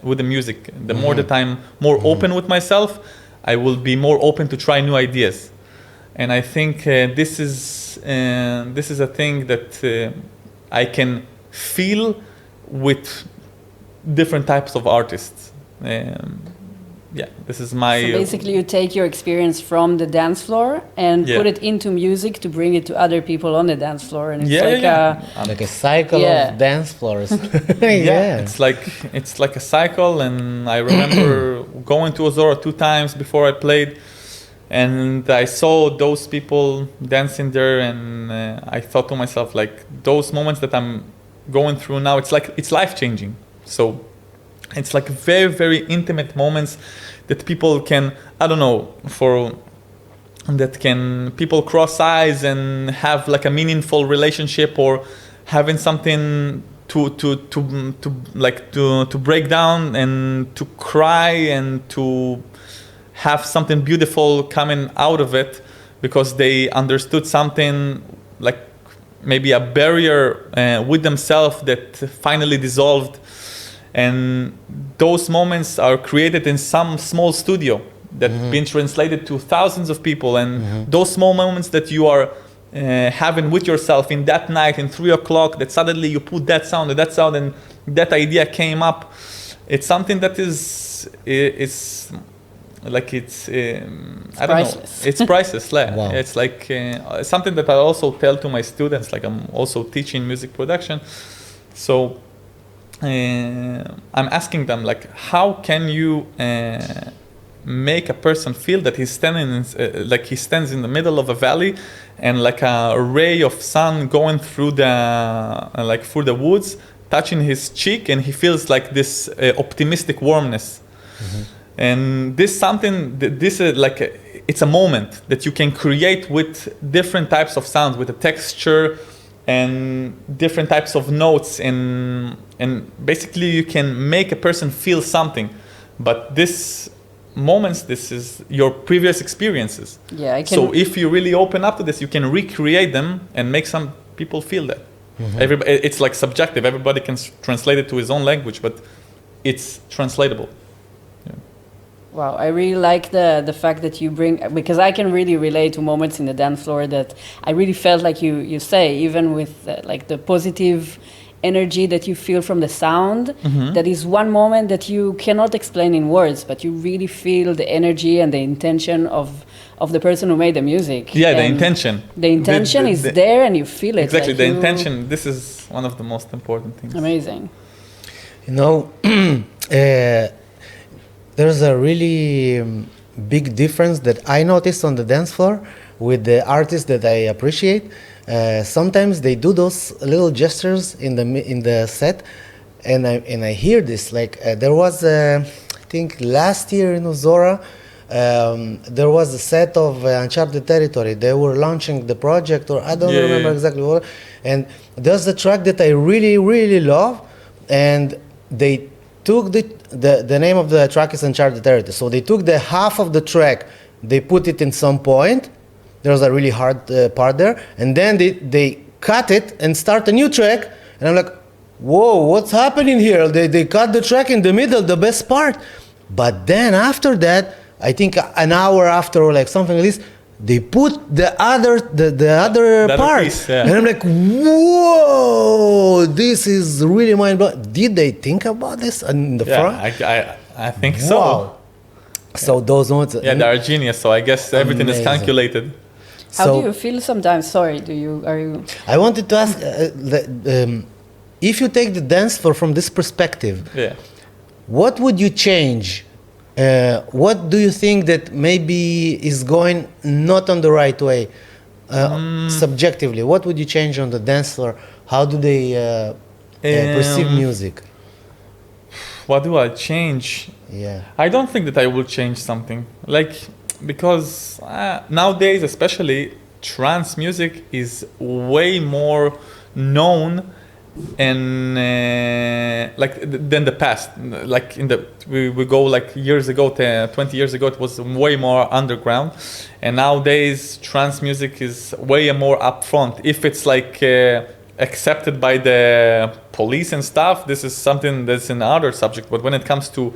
with the music. The more that I'm more open with myself, I will be more open to try new ideas. And I think this is a thing that I can feel with different types of artists. This is my... So basically you take your experience from the dance floor and put it into music to bring it to other people on the dance floor. And it's like a cycle of dance floors. It's like a cycle. And I remember going to Ozora 2 times before I played, and I saw those people dancing there, and I thought to myself, those moments that I'm going through now, it's life-changing. So it's very, very intimate moments that people can, people cross eyes and have a meaningful relationship, or having something to break down and to cry and to have something beautiful coming out of it, because they understood something, maybe a barrier with themselves that finally dissolved. And those moments are created in some small studio that been translated to thousands of people. And those small moments that you are having with yourself in that night, in 3 o'clock, that suddenly you put that sound, and that idea came up. It's something that is priceless. It's priceless. Wow. It's something that I also tell to my students. I'm also teaching music production, so I'm asking them, how can you make a person feel that he's standing he stands in the middle of a valley, and a ray of sun going through the woods, touching his cheek, and he feels this optimistic warmness. And it's a moment that you can create with different types of sounds, with a texture and different types of notes, and basically you can make a person feel something. But this is your previous experiences. So if you really open up to this, you can recreate them and make some people feel that. It's subjective. Everybody can translate it to his own language, but it's translatable. Wow, I really like the fact that you bring, because I can really relate to moments in the dance floor that I really felt like you say, even with the positive energy that you feel from the sound, that is one moment that you cannot explain in words, but you really feel the energy and the intention of the person who made the music. Yeah, the intention. The intention is there, and you feel it. Exactly, the intention. This is one of the most important things. Amazing. There's a really big difference that I noticed on the dance floor with the artists that I appreciate. Sometimes they do those little gestures in the set, and I hear this. Like there was, I think last year in Ozora, there was a set of Uncharted Territory. They were launching the project, or I don't remember exactly what. And there's a track that I really, really love, and they took the name of the track is Uncharted Territory. So they took the half of the track, they put it in some point. There was a really hard part there, and then they cut it and start a new track. And I'm like, whoa, what's happening here? They cut the track in the middle, the best part. But then after that, I think an hour after or like something like this, they put the other part. Piece, yeah. And I'm like, whoa, this is really mind-blowing. Did they think about this in the front? I think Wow. so. So those ones. Yeah, they are genius. So I guess everything is calculated. How So do you feel sometimes? Sorry, are you? I wanted to ask, if you take the dance floor from this perspective, what would you change? What do you think that maybe is going not on the right way, subjectively? What would you change on the dance floor? How do they perceive music? What do I change? Yeah. I don't think that I will change something. Because nowadays, especially, trance music is way more known and than the past. Like we go like years ago, 20 years ago, it was way more underground, and nowadays trance music is way more upfront. If it's like accepted by the police and stuff, this is something that's another subject. But when it comes to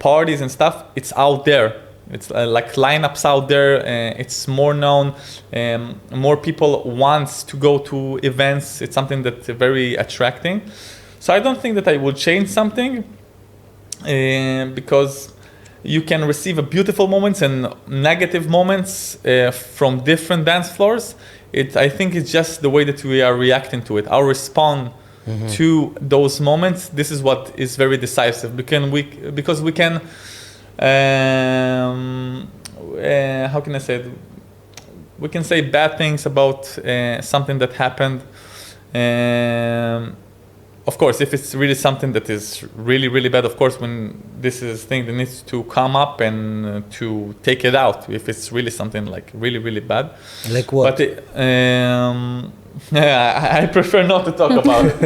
parties and stuff, it's out there. It's like lineups out there. It's more known. More people wants to go to events. It's something that's very attracting. So I don't think that I will change something because you can receive beautiful moments and negative moments from different dance floors. I think it's just the way that we are reacting to it. Our response to those moments. This is what is very decisive. Because we can. How can I say it? We can say bad things about something that happened. Of course, if it's really something that is really, really bad, of course, when this is thing that needs to come up and to take it out. If it's really something like really, really bad. Like what? But I prefer not to talk about it.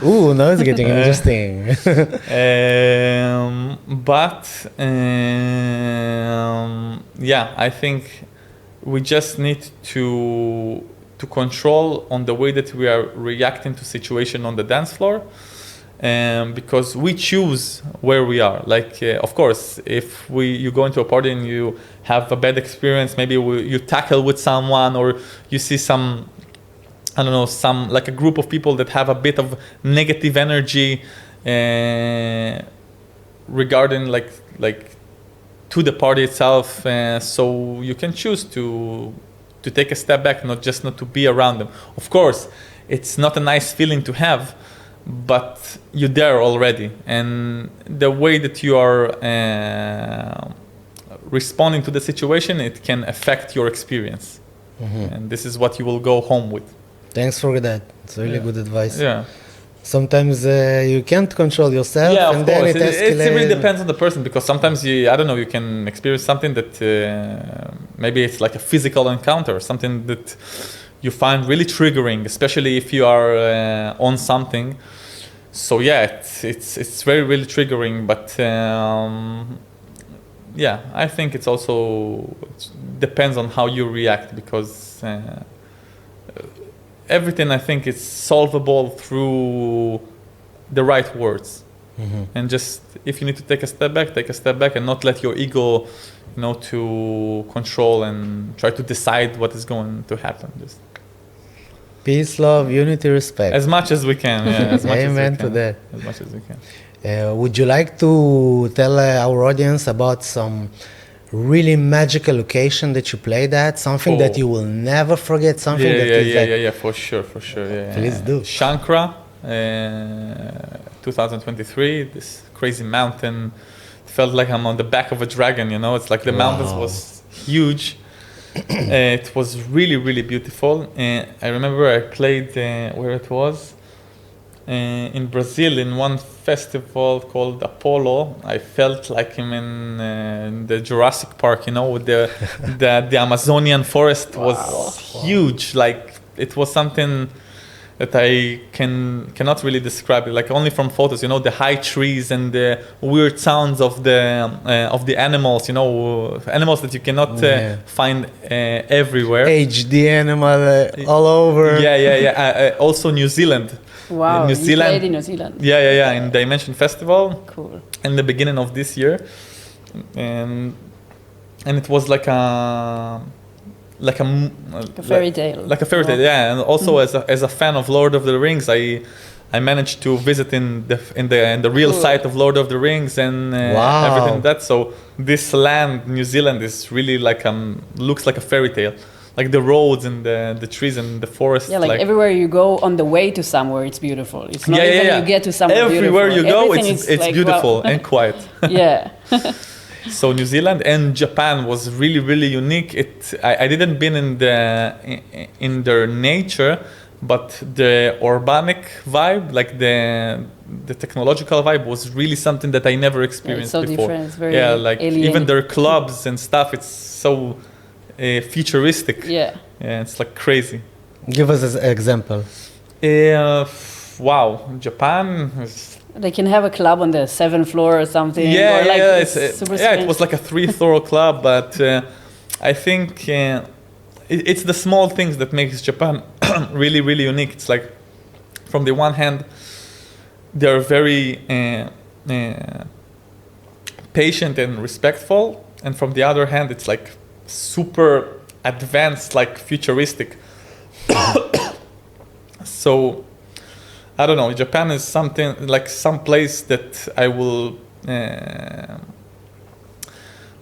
Ooh, now it's getting interesting. I think we just need to control on the way that we are reacting to situation on the dance floor, because we choose where we are. Of course, if you go into a party and you have a bad experience, maybe you tackle with someone, or you see some, I don't know, like a group of people that have a bit of negative energy regarding like to the party itself. So you can choose to take a step back, not to be around them. Of course, it's not a nice feeling to have, but you're there already. And the way that you are responding to the situation, it can affect your experience. And this is what you will go home with. Thanks for that. It's really good advice. Yeah. Sometimes you can't control yourself, and and then it escalates. It really depends on the person, because sometimes you can experience something that maybe it's like a physical encounter, something that you find really triggering, especially if you are on something. So it's very, really triggering. But I think it depends on how you react, because everything, I think, is solvable through the right words. And just, if you need to take a step back and not let your ego, to control and try to decide what is going to happen. Just Peace, love, unity, respect. as much as we can. As much Amen as we can. to that. As much as we can. Would you like to tell our audience about some really magical occasion that you played at? Something that you will never forget? Something for sure. Please do. Shankra, 2023, this crazy mountain. It felt like I'm on the back of a dragon, It's like the mountains was huge. It was really, really beautiful. I remember I played where it was. in Brazil in one festival called Apollo. I felt like I'm in the Jurassic Park, with the Amazonian forest was huge. Like it was something that I cannot really describe it. Like only from photos, the high trees and the weird sounds of the animals, animals that you cannot find everywhere. HD animal all over. Yeah. Also New Zealand. Wow, you played in New Zealand. Yeah, in Dimension Festival. Cool. In the beginning of this year, and it was like a fairy tale. Like a fairy tale, yeah. And also as a fan of Lord of the Rings, I managed to visit in the real site of Lord of the Rings and everything that. So this land, New Zealand, is really looks like a fairy tale. Like the roads and the trees and the forest. Yeah, like everywhere you go on the way to somewhere, it's beautiful. It's not even you get to somewhere everywhere beautiful. You go, it's beautiful and quiet. Yeah. So New Zealand and Japan was really, really unique. I didn't been in their nature, but the urbanic vibe, like the technological vibe, was really something that I never experienced it's so before. Different. It's very like alien. Even their clubs and stuff, it's so futuristic. Yeah, it's like crazy. Give us an example. Wow, Japan is. They can have a club on the 7th floor or something. It was like a 3-floor club, but I think it's the small things that makes Japan really, really unique. It's like, from the one hand, they're very patient and respectful, and from the other hand, it's like super advanced, like futuristic. So I don't know, Japan is something like some place that I will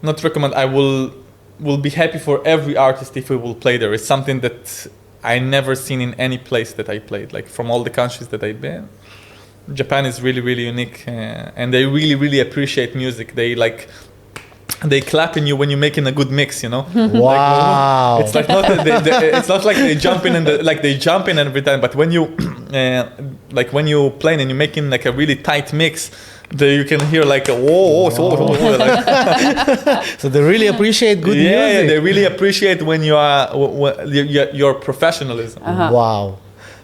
not recommend. I will be happy for every artist if we will play there. It's something that I never seen in any place that I played, like from all the countries that I've been. Japan is really, really unique, and they really, really appreciate music. They clap in you when you're making a good mix, Wow! It's like it's not like they jump in they jump in every time. But when you when you playing and you're making like a really tight mix, you can hear like a whoa. So they really appreciate good music. Yeah, they really appreciate when you are your professionalism. Wow.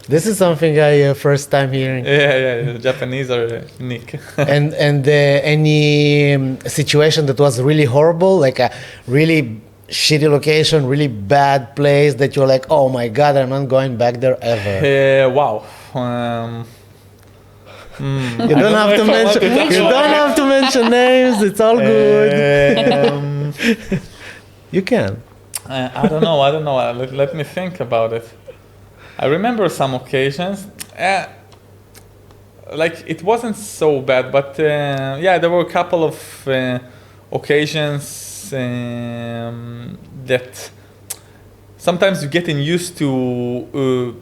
This is something I first time hearing. Yeah, the Japanese are unique. and any situation that was really horrible, like a really shitty location, really bad place that you're like, oh my God, I'm not going back there ever. Wow. You don't have to mention. You don't have to mention names. It's all good. You can. I don't know. Let me think about it. I remember some occasions, it wasn't so bad, but there were a couple of occasions that sometimes you're getting used to,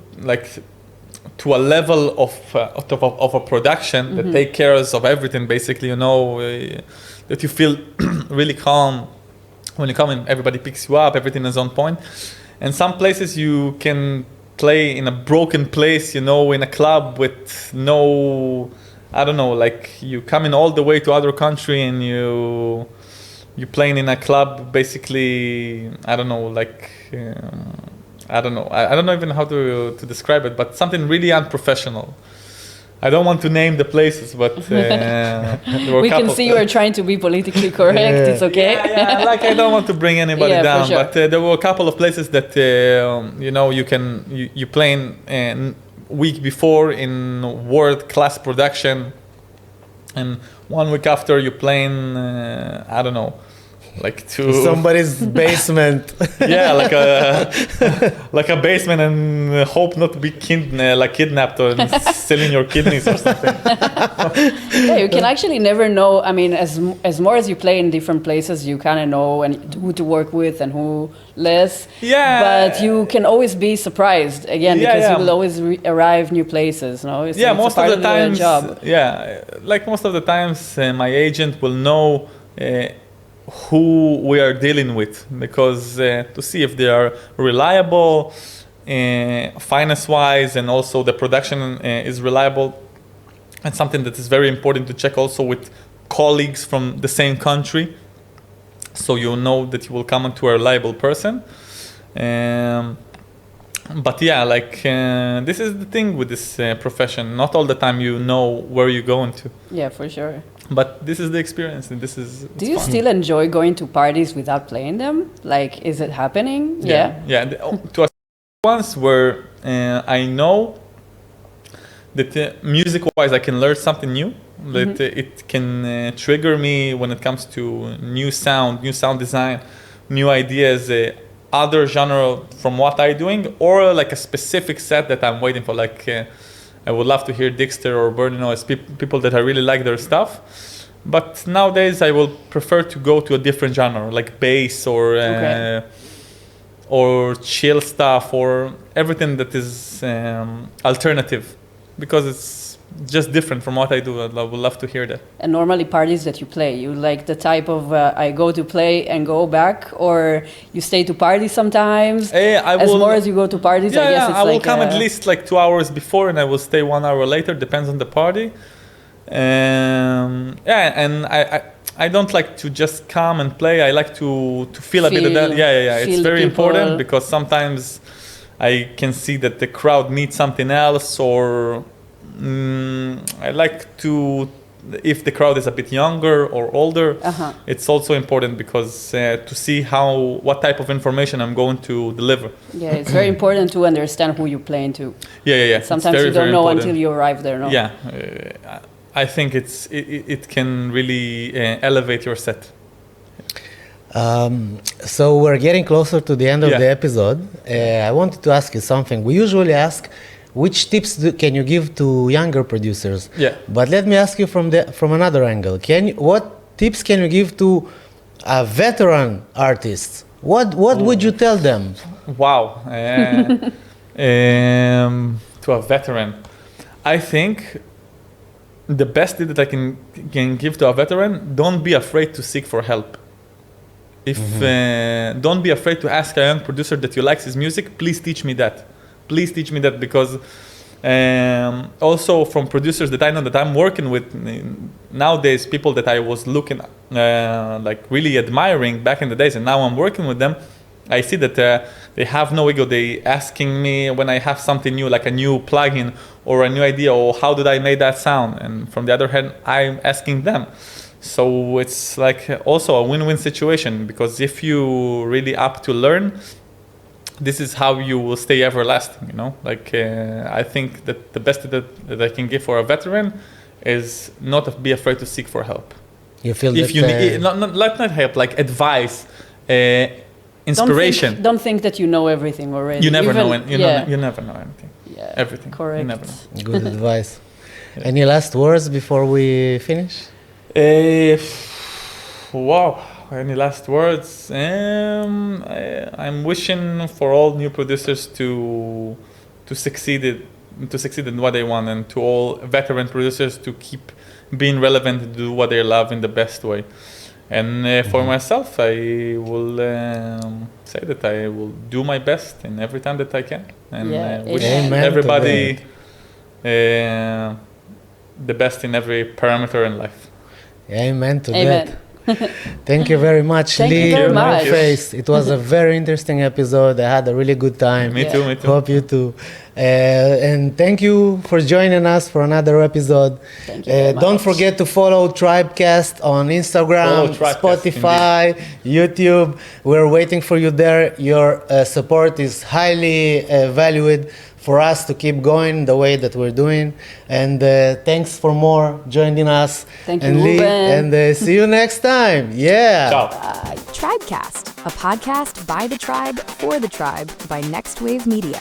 to a level of a production that take care of everything, basically, that you feel really calm when you come in. Everybody picks you up, everything is on point, and some places you can play in a broken place, in a club with no, I don't know, you coming all the way to other country and you playing in a club, basically, I don't know, I don't know. I don't know even how to describe it, but something really unprofessional. I don't want to name the places, but we can see you are trying to be politically correct. Yeah. It's okay. Yeah, I don't want to bring anybody down, for sure. But there were a couple of places that you playing week before in world-class production, and 1 week after you playing I don't know, to somebody's basement. Yeah, like a basement, and hope not to be kidnapped or stealing your kidneys or something. Yeah, you can actually never know. I mean, as more as you play in different places, you kind of know who to work with and who less. Yeah. But you can always be surprised again because you will always arrive new places. No. It's most of the times. Job. Yeah, most of the times, my agent will know who we are dealing with, because to see if they are reliable, finance-wise, and also the production is reliable. And something that is very important to check also with colleagues from the same country, so you know that you will come into a reliable person. But yeah, like this is the thing with this profession. Not all the time you know where you're going to. Yeah, for sure. But this is the experience, and this is. Do you fun. still enjoy going to parties without playing them? Like, is it happening? Yeah. To a ones where I know that music-wise I can learn something new. That it can trigger me when it comes to new sound design, new ideas, other genre from what I'm doing, or like a specific set that I'm waiting for. Like I would love to hear Dexter or Bernino as people that I really like their stuff. But nowadays I will prefer to go to a different genre, like bass or chill stuff, or everything that is alternative, because it's just different from what I do. I would love to hear that. And normally parties that you play, you like the type of I go to play and go back, or you stay to party sometimes? More as you go to parties, I guess it's I will come at least like 2 hours before, and I will stay 1 hour later, depends on the party. And I don't like to just come and play. I like to feel a bit of that. It's very important, because sometimes I can see that the crowd needs something else, or I like to, if the crowd is a bit younger or older, it's also important, because to see what type of information I'm going to deliver. Yeah, it's very important to understand who you're playing to. Yeah. Sometimes you don't know until you arrive there, no? Yeah, I think it can really elevate your set. So we're getting closer to the end of the episode. I wanted to ask you something. We usually ask, which tips can you give to younger producers? Yeah. But let me ask you from another angle. What tips can you give to veteran artists? What would you tell them? Wow. To a veteran, I think the best tip that I can give to a veteran: don't be afraid to seek for help. Don't be afraid to ask a young producer that you likes his music. Please teach me that. Please teach me that, because also from producers that I know that I'm working with nowadays, people that I was looking like really admiring back in the days, and now I'm working with them, I see that they have no ego. They asking me when I have something new, like a new plugin or a new idea, or how did I make that sound? And from the other hand, I'm asking them. So it's like also a win-win situation, because if you really up to learn, this is how you will stay everlasting, you know? Like, I think that the best that I can give for a veteran is not be afraid to seek for help. You feel if you need, not help, like advice, inspiration. Don't think that you know everything already. You never know. You never know anything. Yeah, everything. Correct. You never know. Good advice. Any last words before we finish? Wow. Any last words? I'm wishing for all new producers to succeed in what they want, and to all veteran producers to keep being relevant, to do what they love in the best way. And for myself, I will say that I will do my best in every time that I can, and wish everybody the best in every parameter in life. Amen to that. Thank you very much, Thank Lee. you very much. NoFace. It was a very interesting episode. I had a really good time. Me too. Hope you too. And thank you for joining us for another episode. Thank you very much. Don't forget to follow Tribecast on Instagram, Spotify, YouTube. We're waiting for you there. Your support is highly valued for us to keep going the way that we're doing. And thanks for more joining us. Thank you, and Lee, Ruben. and see you next time. Yeah. Ciao. Tribecast, a podcast by the tribe for the tribe by Next Wave Media.